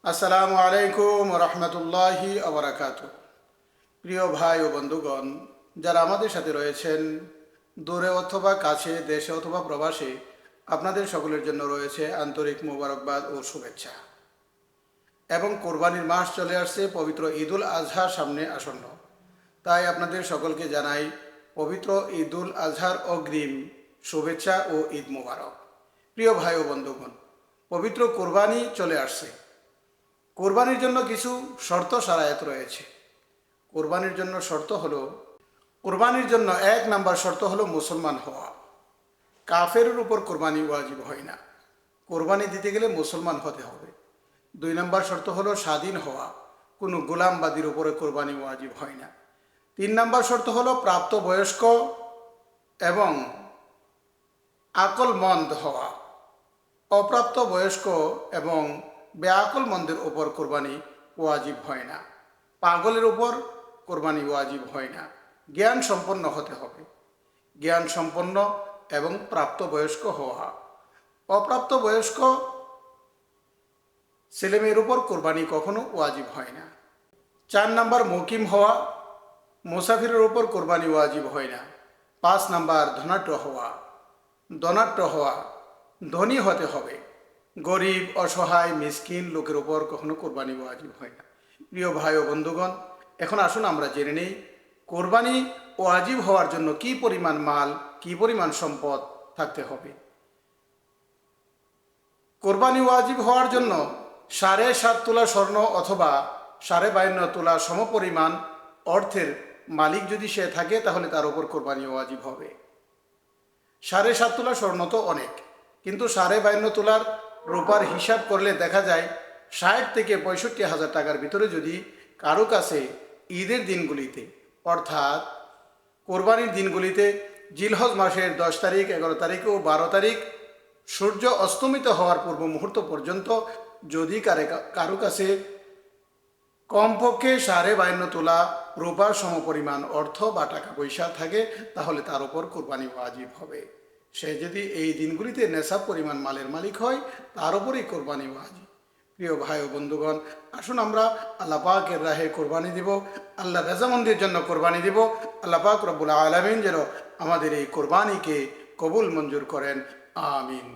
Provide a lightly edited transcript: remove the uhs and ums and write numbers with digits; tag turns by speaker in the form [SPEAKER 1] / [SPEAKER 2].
[SPEAKER 1] আসসালামু আলাইকুম রহমতুল্লাহি আবরাকাতু। প্রিয় ভাই ও বন্ধুগণ, যারা আমাদের সাথে রয়েছেন দূরে অথবা কাছে, দেশে অথবা প্রবাসে, আপনাদের সকলের জন্য রয়েছে আন্তরিক মোবারকবাদ ও শুভেচ্ছা। এবং কোরবানির মাস চলে আসছে, পবিত্র ঈদুল আজহা সামনে আসন্ন, তাই আপনাদের সকলকে জানাই পবিত্র ঈদুল আজহার অগ্রিম শুভেচ্ছা ও ঈদ মোবারক। প্রিয় ভাই ও বন্ধুগণ, পবিত্র কোরবানি চলে আসছে। কোরবানির জন্য কিছু শর্ত শারায়াত রয়েছে। কোরবানির জন্য কোরবানির জন্য 1 নাম্বার শর্ত হলো মুসলমান হওয়া। কাফেরের উপর কোরবানি ওয়াজিব হয় না। কোরবানি দিতে গেলে মুসলমান হতে হবে। 2 নাম্বার শর্ত হলো স্বাধীন হওয়া। কোনো গোলামবাদীর উপরে কোরবানি ওয়াজিব হয় না। 3 নাম্বার শর্ত হলো প্রাপ্তবয়স্ক এবং আকলমন্দ হওয়া। অপ্রাপ্ত বয়স্ক এবং বেআকলমন্দের উপর কোরবানি ওয়াজিব হয় না। পাগলের উপর কোরবানি ওয়াজিব হয় না। জ্ঞান সম্পন্ন হতে হবে। জ্ঞান সম্পন্ন এবং প্রাপ্তবয়স্ক হওয়া। অপ্রাপ্ত বয়স্ক ছেলেমেয়ের উপর কোরবানি কখনো ওয়াজিব হয় না। 4 নাম্বার মুকিম হওয়া। মুসাফিরের উপর কোরবানি ওয়াজিব হয় না। 5 নাম্বার ধনাঢ্য হওয়া। ধনী হতে হবে। গরিব, অসহায়, মিসকিন লোকের উপর কখনো কোরবানি ওয়াজিব হয় না। প্রিয় ভাই ও বন্ধুগণ, এখন আসুন আমরা জেনে নেই কোরবানি ওয়াজিব হওয়ার জন্য কি পরিমাণ মাল, কি পরিমাণ সম্পদ থাকতে হবে। কোরবানি ওয়াজিব হওয়ার জন্য 7.5 তোলা স্বর্ণ অথবা 52.5 তোলা সমপরিমাণ অর্থের মালিক যদি সে থাকে, তাহলে তার উপর কোরবানি ওয়াজিব হবে। 7.5 তোলা স্বর্ণ তো অনেক, কিন্তু 52.5 তোলার রূপার হিসাব করলে দেখা যায় 60 থেকে 65 হাজার টাকার ভিতরে যদি কারো কাছে ঈদের দিনগুলিতে, অর্থাৎ কোরবানির দিনগুলিতে, জিলহজ মাসের 10 তারিখ, 11 তারিখ ও 12 তারিখ সূর্য অস্তমিত হওয়ার পূর্ব মুহূর্ত পর্যন্ত যদি কারো কাছে কমপক্ষে 52.5 তোলা রূপার সমপরিমাণ অর্থ বা টাকা পয়সা থাকে, তাহলে তার উপর কোরবানি ওয়াজিব হবে। সে যদি এই দিনগুলিতে নেশাব পরিমাণ মালের মালিক হয়, তার উপরেই কোরবানি ওয়াজিব। প্রিয় ভাই ও বন্ধুগণ, আসুন আমরা আল্লাহ পাকের রাহে কোরবানি দিব, আল্লাহ রাজামন্দির জন্য কোরবানি দিব। আল্লাহ পাক রব্বুল আলামিন যেন আমাদের এই কোরবানিকে কবুল মঞ্জুর করেন। আমিন।